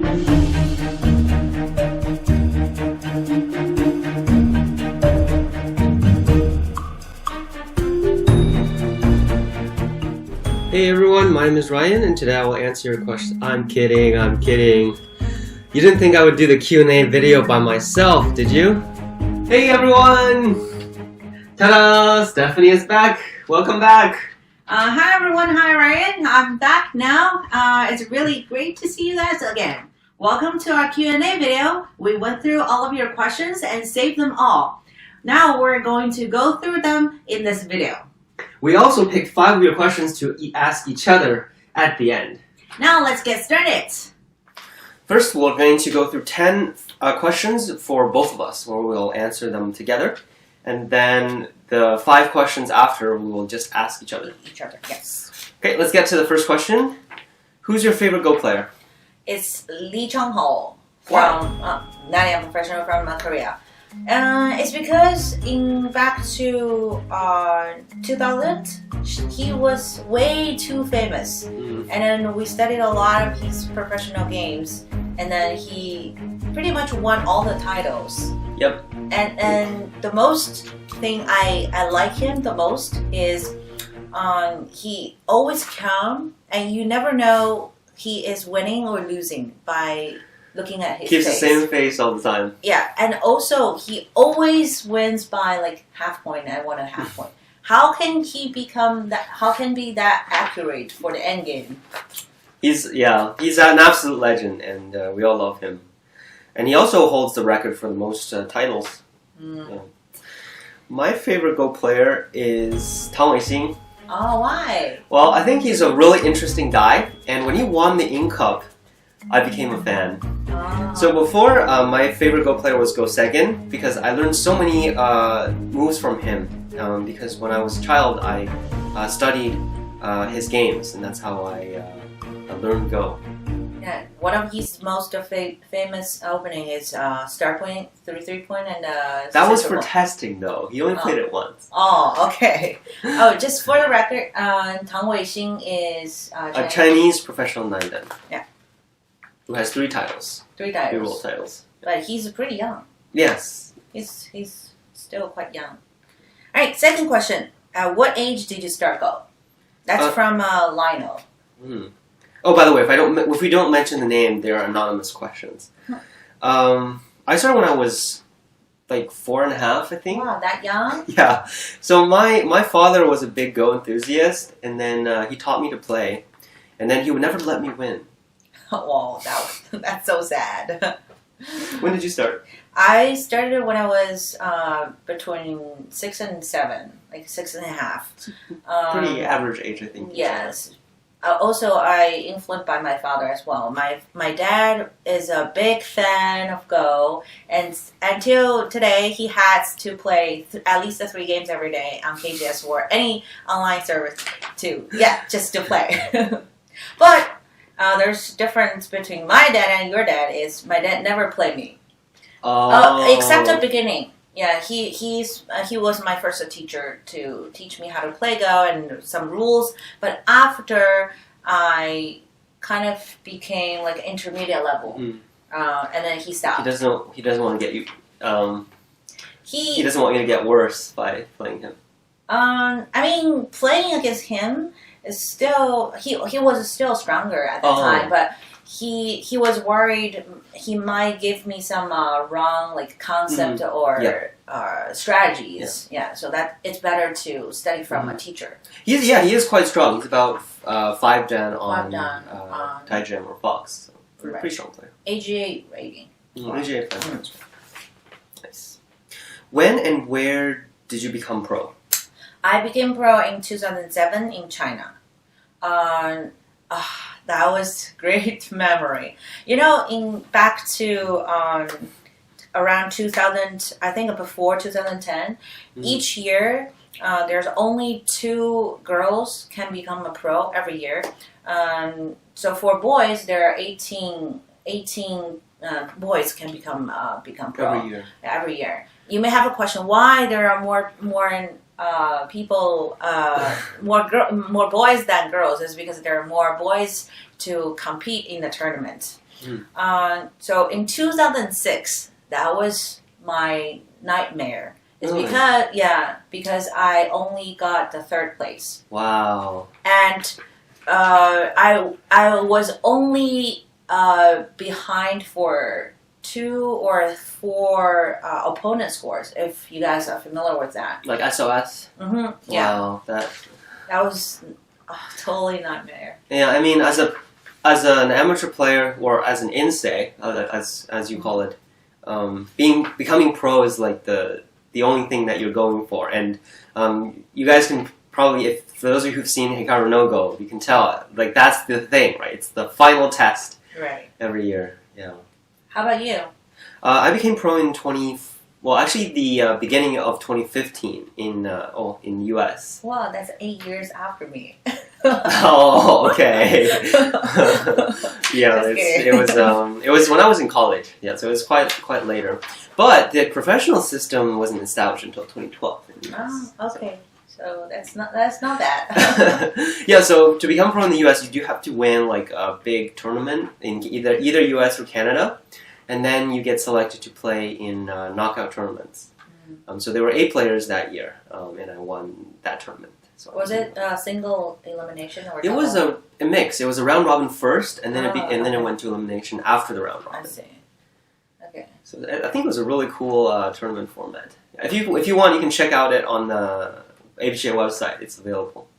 Hey everyone, my name is Ryan, and today I will answer your question. I'm kidding. You didn't think I would do the Q&A video by myself, did you? Hey everyone! Ta-da! Stephanie is back. Welcome back. Hi everyone, hi Ryan. I'm back now. It's really great to see you guys again. Welcome to our Q&A video. We went through all of your questions and saved them all. Now we're going to go through them in this video. We also picked 5 of your questions to ask each other at the end. Now let's get started. First, we're going to go through 10 questions for both of us, where we'll answer them together. And then the 5 questions after, we will just ask each other. Yes. Okay, let's get to the first question. Who's your favorite Go player? It's Lee Chong-ho Wow. from Nanyang Professional from Korea. It's because back to 2000, he was way too famous. And then we studied a lot of his professional games. And then he pretty much won all the titles. Yep. And the most thing I like him the most is he always calm, and you never know he is winning or losing by looking at his Keeps face. the same face all the time. Yeah, and also he always wins by like half point and 1.5 point. How can he become that? How can be that accurate for the end game? He's an absolute legend, and we all love him. And he also holds the record for the most titles. Yeah. My favorite Go player is Tang Weixing. Oh, why? Well, I think he's a really interesting guy, and when he won the Ing Cup, I became a fan. So before, my favorite Go player was Go Segin, because I learned so many moves from him. Because when I was a child, I studied his games, and that's how I learned Go. Yeah, one of his most famous opening is star point, 3-point, and that was for testing, though. He only played it once. Oh, okay. Oh, just for the record, Tang Weixing is a Chinese professional 9-dan. Yeah. Who has 3 titles. 3 titles. 3 world titles. But he's pretty young. Yes. He's still quite young. All right, second question. At what age did you start Go? That's from Lionel. Oh, by the way, if we don't mention the name, they're anonymous questions. I started when I was like 4.5, I think. Wow, that young? Yeah. So my father was a big Go enthusiast, and then he taught me to play, and then he would never let me win. Wow, that's so sad. When did you start? I started when I was between 6 and 7, like 6.5. Pretty average age, I think. Yes. Also, I influenced by my father as well. My dad is a big fan of Go, and until today, he has to play at least 3 games every day on KGS or any online service too. Yeah, just to play. But there's difference between my dad and your dad is my dad never played me. Except the beginning. Yeah, he was my first teacher to teach me how to play Go and some rules. But after I kind of became like intermediate level, and then he stopped. He doesn't want to get you. He doesn't want you to get worse by playing him. I mean, playing against him is still he was still stronger at the time, but. He was worried he might give me some wrong like concept or strategies. Yeah, so that it's better to study from a teacher. He is quite strong. He's about 5-dan on Taijin or Fox. So pretty strong player. AGA rating. AGA player. Nice. When and where did you become pro? I became pro in 2007 in China. That was great memory. You know, back to around 2000, I think before 2010, each year there's only 2 girls can become a pro every year. So for boys, there are 18 boys can become pro every year. Every year. You may have a question: why there are more people more boys than girls is because there are more boys to compete in the tournament. So in 2006, that was my nightmare. It's because I only got the third place. Wow. And I was only behind for 2 or 4 opponent scores. If you guys are familiar with that, Like SOS. Mm-hmm. Yeah. Wow. That was totally nightmare. Yeah, I mean, as an amateur player or as an insei, as you call it, becoming pro is like the only thing that you're going for, and you guys can probably, for those of you who've seen Hikaru no Go, you can tell like that's the thing, right? It's the final test every year. Yeah. How about you? I became pro in the beginning of 2015 in US. Wow, that's 8 years after me. Oh, okay. Yeah, it was when I was in college. Yeah, so it was quite later. But the professional system wasn't established until 2012. Oh, okay. So that's not bad. Yeah, so to become pro in the US, you do have to win like a big tournament in either US or Canada, and then you get selected to play in knockout tournaments. So there were 8 players that year, and I won that tournament. So was it a single elimination or? It was a mix. It was a round robin first, and then it went to elimination after the round robin. I see. Okay. So I think it was a really cool tournament format. If you want, you can check out it on the ABGA website. It's available.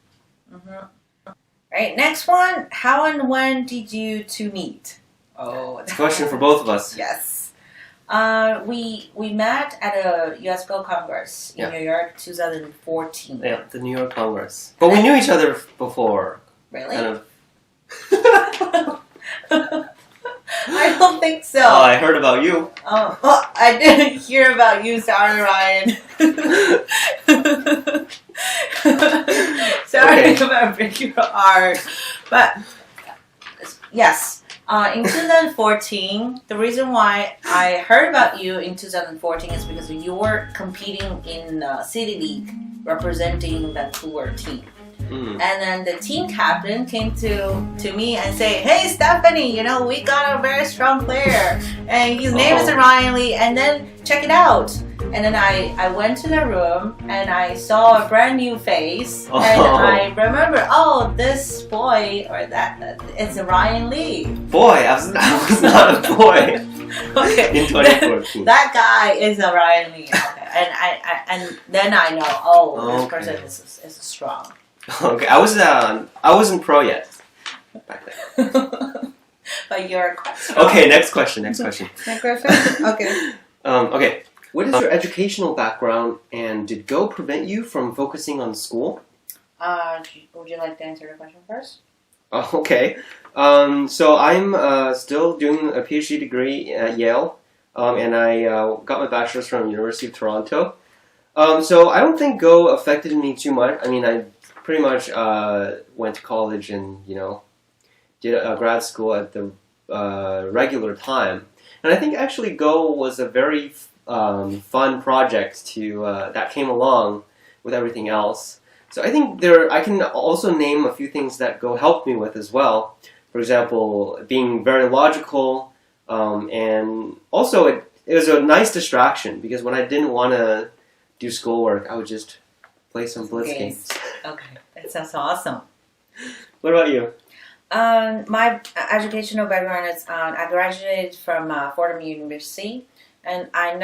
Right. Next one. How and when did you 2 meet? Oh, it's a question for both of us. Yes. We met at a US Go Congress in New York, 2014. Yeah, the New York Congress. But we knew each other before. Really? Kind of. I don't think so. Oh, I heard about you. Oh, well, I didn't hear about you. Sorry, Ryan. Sorry about breaking your heart. But yes. In 2014, the reason why I heard about you in 2014 is because you were competing in City League representing the Vancouver team. And then the team captain came to me and say, "Hey, Stephanie, we got a very strong player, and his name is Ryan Lee, and then check it out." And then I went to the room and I saw a brand new face, and I remember, this boy or that is Ryan Lee. Boy, I was not a boy. Okay. In 2014. That guy is a Ryan Lee. Okay. And then I know, this person is strong. Okay, I wasn't pro yet back then. But you're quite strong. Okay, next question. Next question. Okay. Okay. What is your educational background, and did Go prevent you from focusing on school? Would you like to answer the question first? Okay. So I'm still doing a PhD degree at Yale, and I got my bachelor's from University of Toronto. So I don't think Go affected me too much. I mean, I pretty much went to college and, did a grad school at the regular time. And I think actually Go was a very fun project that came along with everything else. So I think I can also name a few things that Go helped me with as well. For example, being very logical, and also it was a nice distraction because when I didn't want to do schoolwork, I would just play some Blitz games. Okay, that sounds awesome. What about you? My educational background is I graduated from Fordham University. And I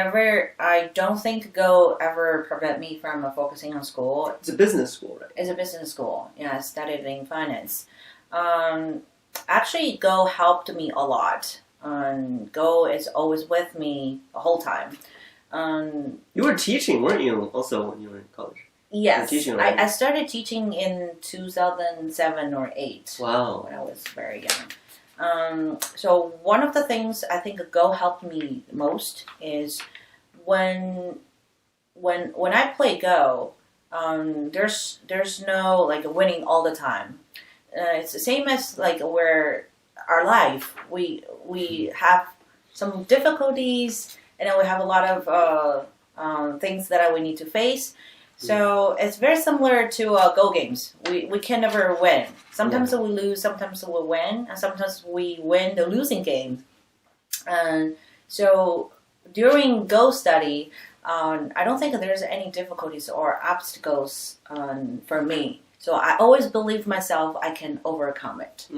don't think Go ever prevent me from focusing on school. It's a business school, right? It's a business school. Yeah, I studied in finance. Actually, Go helped me a lot. Go is always with me the whole time. You were teaching, weren't you, also when you were in college? Yes. I started teaching in 2007 or 8. Wow. When I was very young. So one of the things I think Go helped me most is when I play Go, there's no like winning all the time. It's the same as like where our life we have some difficulties and then we have a lot of things that we need to face. So it's very similar to Go games. We can never win. Sometimes we lose, sometimes we win, and sometimes we win the losing game. And so during Go study, I don't think there's any difficulties or obstacles for me. So I always believe myself I can overcome it.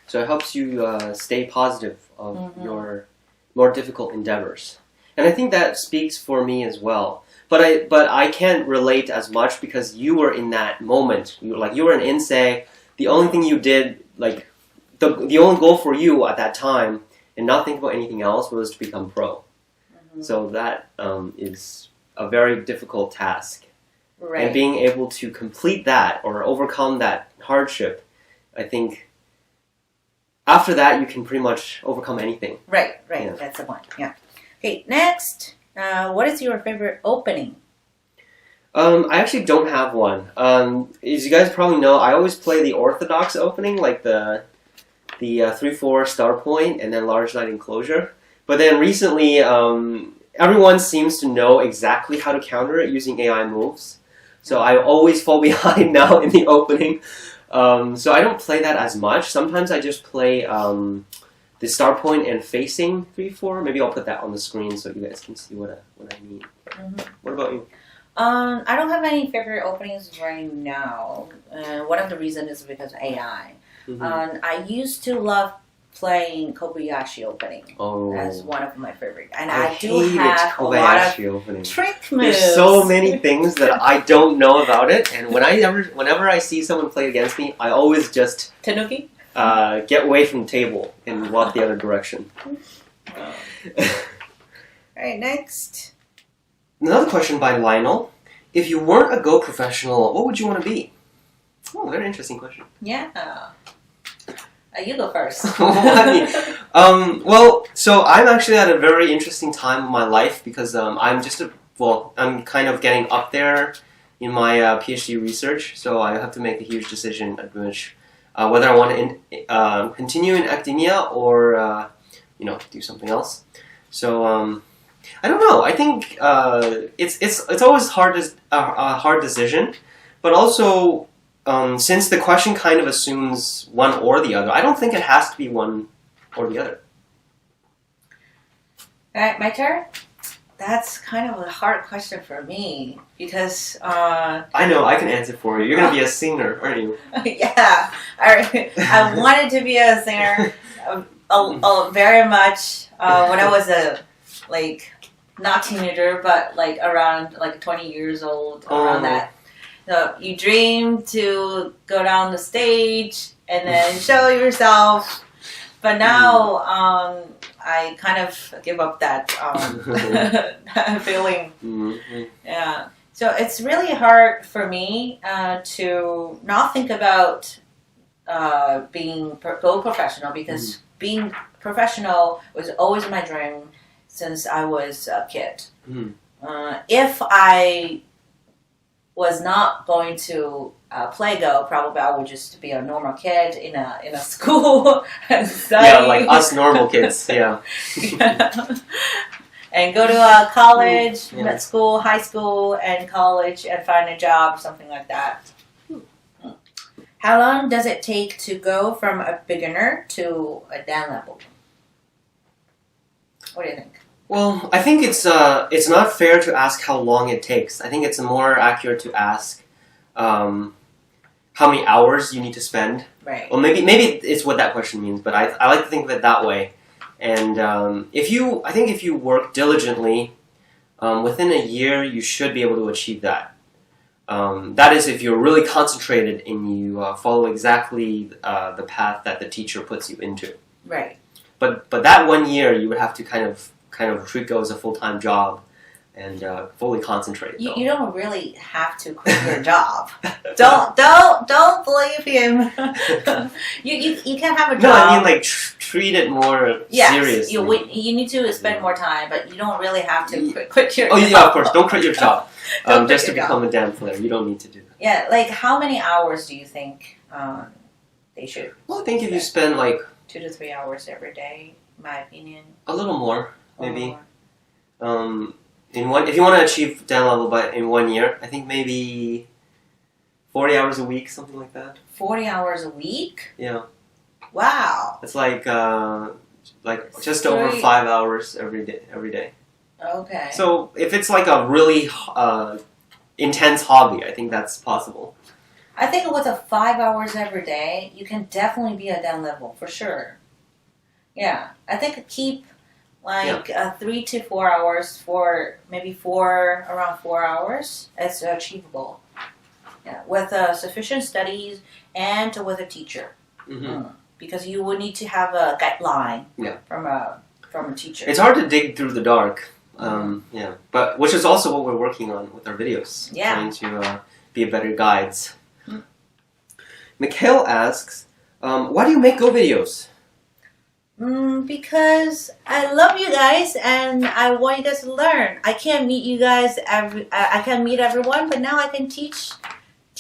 So it helps you stay positive of your more difficult endeavors. And I think that speaks for me as well. But I can't relate as much because you were in that moment. You were an insei. The only thing you did, like the only goal for you at that time, and not think about anything else, was to become pro. So that is a very difficult task. Right. And being able to complete that or overcome that hardship, I think after that you can pretty much overcome anything. Right. Yeah. That's the point. Yeah. Okay, next. What is your favorite opening? I actually don't have one. As you guys probably know, I always play the orthodox opening, like the 3/4 star point and then large knight enclosure. But then recently, everyone seems to know exactly how to counter it using AI moves. So I always fall behind now in the opening. So I don't play that as much. Sometimes I just play the star point and facing 3/4. Maybe I'll put that on the screen so you guys can see what I mean. What about you? I don't have any favorite openings right now. One of the reasons is because AI. I used to love playing Kobayashi opening. That's one of my favorite. And I do have a lot of opening. Trick moves. There's so many things that I don't know about it, and whenever I see someone play against me, I always just Tanuki? Get away from the table and walk the other direction. Alright, next. Another question by Lionel. If you weren't a Go professional, what would you want to be? Oh, very interesting question. Yeah. You go first. Well, so I'm actually at a very interesting time in my life because I'm kind of getting up there in my PhD research, so I have to make a huge decision at which whether I want to continue in academia or do something else. So I don't know. I think it's always a hard decision, but also. Since the question kind of assumes one or the other, I don't think it has to be one or the other. Alright, my turn? That's kind of a hard question for me because... I know, I can answer for you. You're going to be a singer, aren't you? Yeah. I wanted to be a singer very much when I was not teenager, but around 20 years old, around that. So you dream to go down the stage and then show yourself, but now I kind of give up that feeling. Yeah. So it's really hard for me to not think about being Go professional because being professional was always my dream since I was a kid. If I was not going to play Go, probably I would just be a normal kid in a school and study. Yeah, like us normal kids. Yeah. And go to a college, school, high school, and college, and find a job or something like that. How long does it take to go from a beginner to a Dan level? What do you think? Well, I think it's not fair to ask how long it takes. I think it's more accurate to ask how many hours you need to spend. Right. Well, maybe it's what that question means, but I like to think of it that way. And if you work diligently, within a year you should be able to achieve that. That is, if you're really concentrated and you follow exactly the path that the teacher puts you into. Right. But that 1 year you would have to kind of treat Go as a full-time job and fully concentrate. You don't really have to quit your job. Don't believe him. you can have a job. No, I mean treat it more seriously. You need to spend more time, but you don't really have to quit your job. Oh yeah, of course. Don't quit your job just to become job. a Dan player. You don't need to do that. Yeah, how many hours do you think they should? Well, I think if you spend 2 to 3 hours every day, in my opinion. A little more. Maybe. if you want to achieve Dan level in 1 year, I think maybe 40 hours a week, something like that. 40 hours a week? Yeah. Wow. It's like just over 5 hours every day. Okay. So if it's like a really intense hobby, I think that's possible. I think with a 5 hours every day, you can definitely be at that level for sure. Yeah, I think keep like 3 to 4 hours for maybe around 4 hours. It's achievable. Yeah, with sufficient studies and with a teacher. Because you would need to have a guideline from a teacher. It's hard to dig through the dark. But which is also what we're working on with our videos. Yeah. Trying to be better guides. Mikhail asks, why do you make Go videos? Because I love you guys and I want you guys to learn. I can't meet you guys I can't meet everyone, but now I can teach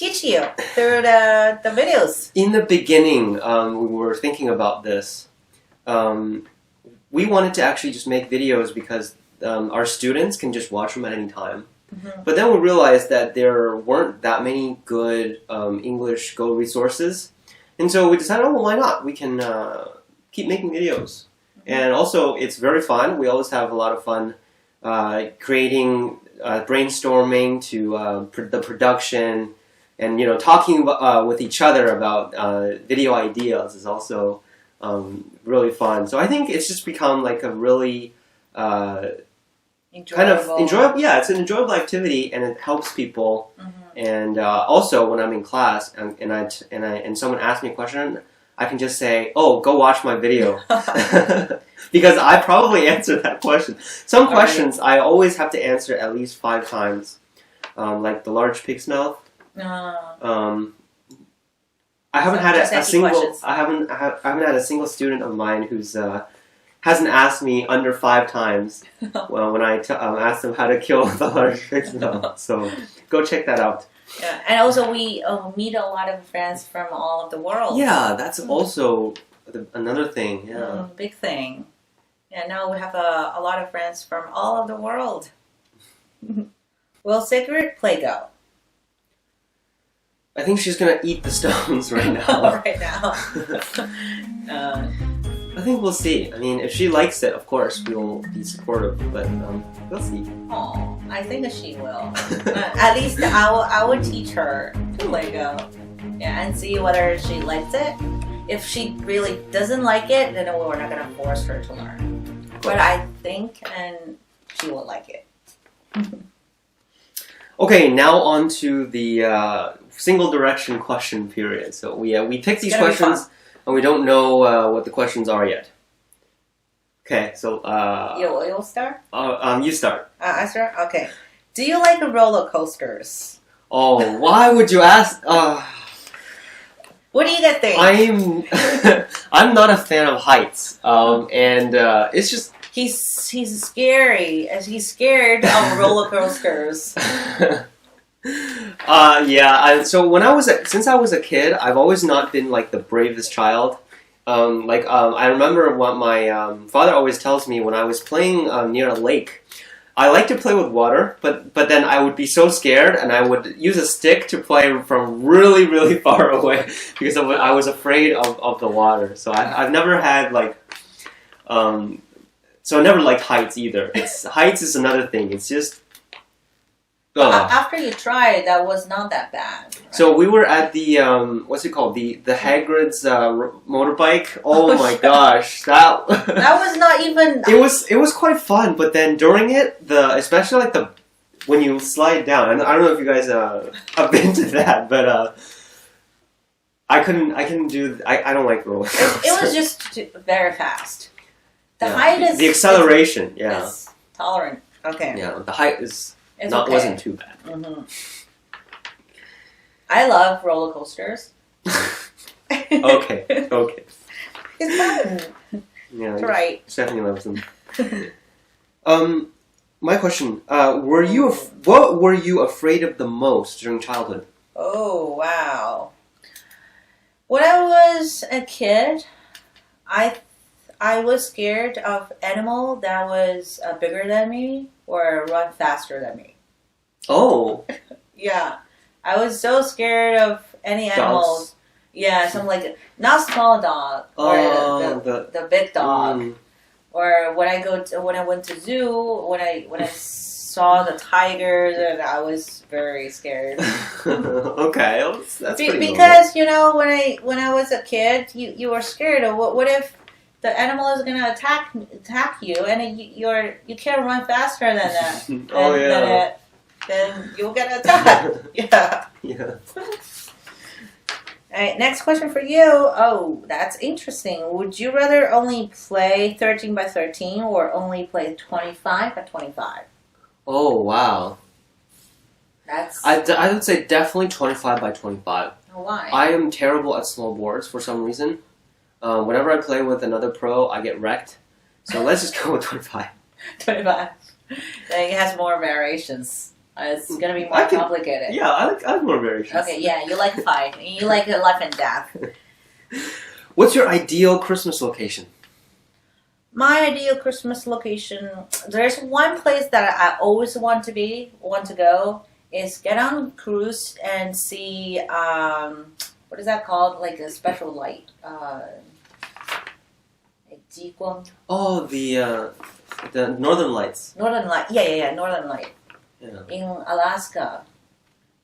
you through the videos. In the beginning, we were thinking about this. We wanted to actually just make videos because our students can just watch them at any time. But then we realized that there weren't that many good English Go resources. And so we decided, oh, well, why not? We can keep making videos. And also, it's very fun. We always have a lot of fun creating, brainstorming to the production. And, talking with each other about video ideas is also really fun. So I think it's just become like a really... kind of enjoyable. Yeah, it's an enjoyable activity, and it helps people. And also, when I'm in class and someone asks me a question, I can just say, "Oh, go watch my video," because I probably answered that question. Some questions I always have to answer at least 5 times, like the large pig's mouth. I haven't had a single. I haven't had a single student of mine who's. Hasn't asked me under 5 times when I asked them how to kill the large pig's mouth. So go check that out. Yeah, and also we meet a lot of friends from all of the world. Yeah, that's also another thing. Yeah, big thing. Yeah, now we have a lot of friends from all of the world. Will Sigrid play Go? I think she's gonna eat the stones right now. Right now. I think we'll see. I mean, if she likes it, of course, we'll be supportive, but we'll see. Oh, I think she will. At least I will teach her to Lego. Yeah, and see whether she likes it. If she really doesn't like it, then we're not going to force her to learn. But I think she will like it. Okay, now on to the single direction question period. So we picked these questions. And we don't know what the questions are yet. Okay, so... You'll start? You start. I start? Okay. Do you like roller coasters? Oh, why would you ask? What do you guys think? I'm not a fan of heights. And it's just... He's scary. He's scared of roller coasters. Since I was a kid, I've always not been like the bravest child. I remember what my father always tells me when I was playing near a lake. I like to play with water, but then I would be so scared, and I would use a stick to play from really, really far away because I was afraid of the water. So I've never had so I never liked heights either. Heights is another thing. It's just. After you tried, that was not that bad. Right? So we were at the what's it called? The Hagrid's motorbike. Oh my gosh, that was not even. It was quite fun, but then during it, especially when you slide down. And I don't know if you guys have been to that, but I couldn't do. I don't like roller coasters. It was just very fast. The height is the acceleration. Is tolerant. Okay. Yeah, the height is. Wasn't too bad. I love roller coasters. Okay. It's fun. Yeah, right. Stephanie loves them. My question: what were you afraid of the most during childhood? Oh wow! When I was a kid, I was scared of animal that was bigger than me. or run faster than me. Oh. Yeah. I was so scared of any animals. Dogs. Yeah, some like not small dog or the big dog. Or when I went to zoo, when I saw the tigers, and I was very scared. Okay, that's pretty because when I was a kid, you were scared of what if the animal is gonna attack you, and you can't run faster than that. Then you'll get attacked. Yeah. Yeah. All right, next question for you. Oh, that's interesting. Would you rather only play 13 by 13 or only play 25 by 25? Oh, wow. That's... I would say definitely 25 by 25. Why? I am terrible at small boards for some reason. Whenever I play with another pro, I get wrecked. So let's just go with 25. 25. It has more variations. It's going to be more complicated. Yeah, I like more variations. Okay, yeah, you like fight. You like life and death. What's your ideal Christmas location? My ideal Christmas location, there's one place that I always want to go, is get on a cruise and see, what is that called? Like a special light. Oh, the Northern Lights. Northern Light. Yeah, Northern Light. Yeah. In Alaska.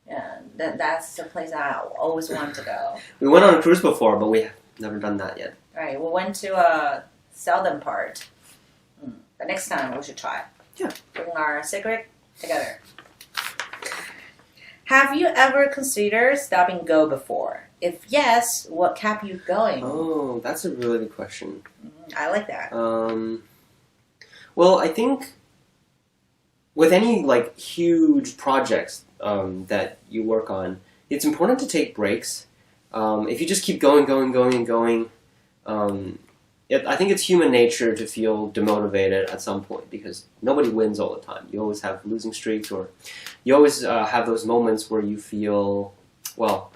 Yeah, that's the place I always want to go. We went on a cruise before, but we have never done that yet. Right, we went to southern part. The next time we should try. Yeah. Bring our secret together. Have you ever considered stopping go before? If yes, what kept you going? Oh, that's a really good question. I like that. Well, I think with any like huge projects that you work on, it's important to take breaks. If you just keep going, I think it's human nature to feel demotivated at some point because nobody wins all the time. You always have losing streaks, or you always have those moments where you feel, well,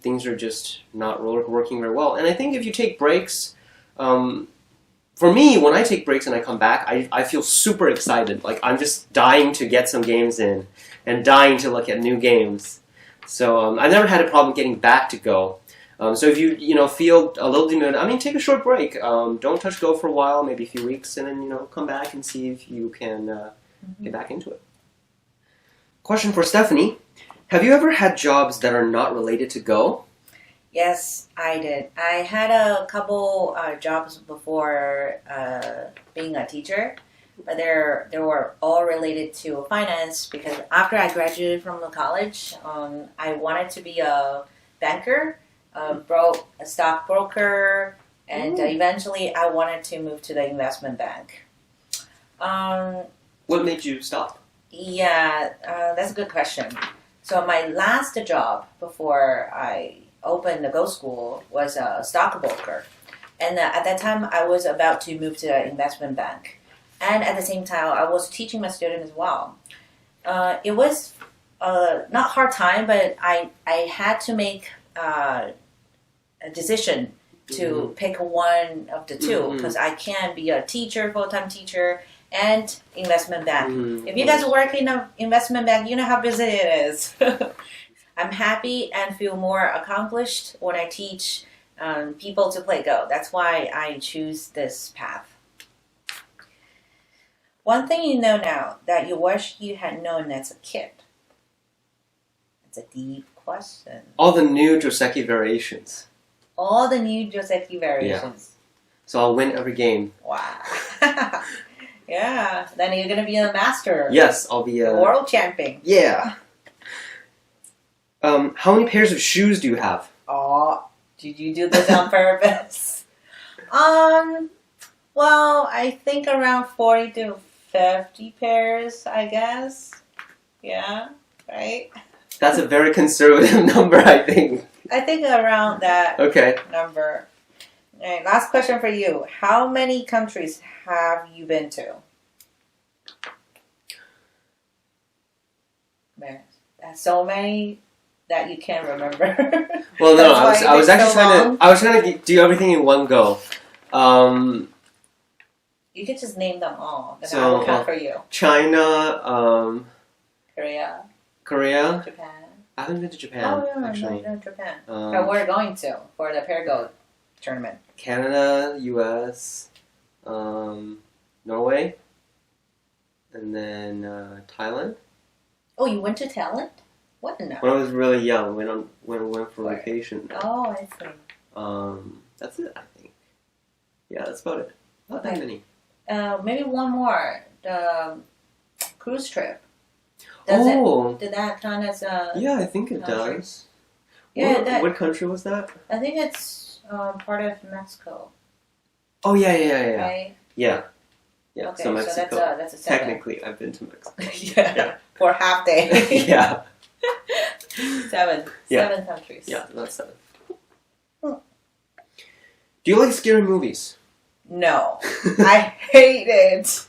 things are just not working very well. And I think if you take breaks, for me, when I take breaks and I come back, I feel super excited. Like I'm just dying to get some games in and dying to look at new games. So I've never had a problem getting back to Go. So if you feel a little demotivated, take a short break. Don't touch Go for a while, maybe a few weeks, and then come back and see if you can get back into it. Question for Stephanie: have you ever had jobs that are not related to Go? Yes, I did. I had a couple jobs before being a teacher, but they were all related to finance because after I graduated from the college, I wanted to be a banker, a stockbroker, and eventually I wanted to move to the investment bank. What made you stop? Yeah, that's a good question. So my last job before I opened the Go School was a stockbroker. And at that time, I was about to move to the investment bank. And at the same time, I was teaching my students as well. It was not hard time, but I had to make a decision to pick one of the two because I can't be a teacher, full-time teacher, and investment bank. If you guys work in an investment bank, you know how busy it is. I'm happy and feel more accomplished when I teach people to play Go. That's why I choose this path. One thing you know now that you wish you had known as a kid. It's a deep question. All the new Joseki variations. All the new Joseki variations. Yeah. So I'll win every game. Wow. Yeah. Then you're going to be a master. Yes, I'll be a world champion. Yeah. How many pairs of shoes do you have? Oh, did you do this on purpose? Well, I think around 40 to 50 pairs, I guess. Yeah, right? That's a very conservative number, I think. I think around that number. All right, last question for you. How many countries have you been to? Man, that's so many that you can't remember. Well, no, I was actually trying to do everything in one go. You could just name them all. Then I So, will count for you. China, Korea, Korea. Japan. I haven't been to Japan, Oh, yeah, actually. no, Japan. Um, But we're going to for the Parago tournament. Canada, US, Norway, and then Thailand. Oh, you went to Thailand? What in When I was really young, went for Where? vacation. Oh, I see. That's it, I think. Yeah, that's about it. Not that Okay. many. Maybe one more. The cruise trip. Did that count as a... Yeah, I think it country? does. Yeah, what country was that? I think it's part of Mexico, Oh yeah. right? Yeah. Okay, So Mexico. that's a 7. Technically, I've been to Mexico. Yeah. For half day. Yeah. 7. Yeah. 7 countries. Yeah, that's 7. Do you like scary movies? No, I hate it.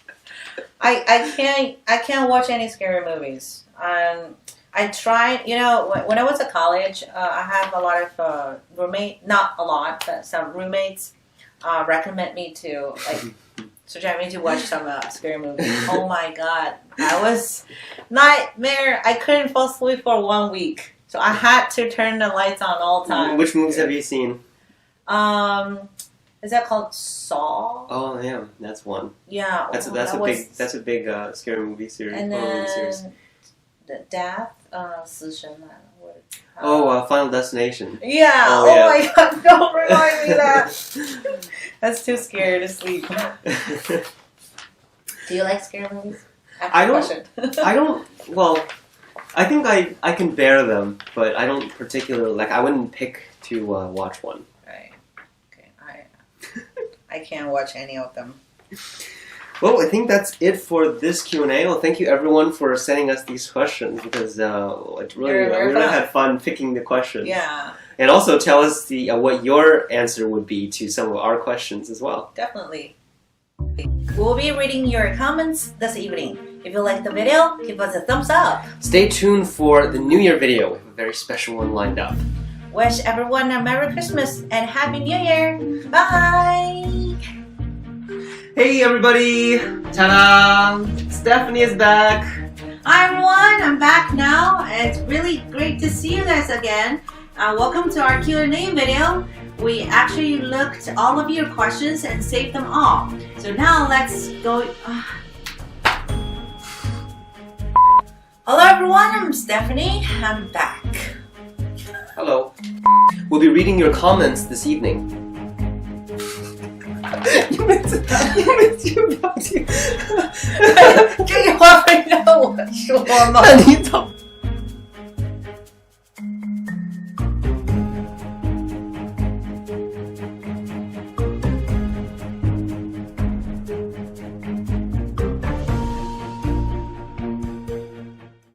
I can't watch any scary movies. I tried, when I was at college, I have a lot of not a lot, but some roommates recommend me to, suggest me to watch some scary movies. Oh my god, I was nightmare. I couldn't fall asleep for 1 week, so I had to turn the lights on all the time. Which movies have you seen? Is that called Saw? Oh yeah, that's one. Yeah, That's a big scary movie series. And horror movie then series. the Death, 死神 Final Destination. Yeah. Oh, Oh, yeah. my god! Don't remind me that. That's too scary to sleep. Do you like scary movies? I don't. Well, I think I can bear them, but I don't particularly I wouldn't pick to watch one. Right. Okay. I can't watch any of them. Well, I think that's it for this Q&A. Well, thank you everyone for sending us these questions because I really had fun picking the questions. Yeah. And also tell us what your answer would be to some of our questions as well. Definitely. We'll be reading your comments this evening. If you like the video, give us a thumbs up. Stay tuned for the New Year video. We have a very special one lined up. Wish everyone a Merry Christmas and Happy New Year. Bye. Hey everybody! Ta-da! Stephanie is back! Hi everyone, I'm back now. It's really great to see you guys again. Welcome to our Q&A video. We actually looked at all of your questions and saved them all. So now let's go. Hello everyone, I'm Stephanie. I'm back. Hello. We'll be reading your comments this evening. You meant to这句话非让我说吗？你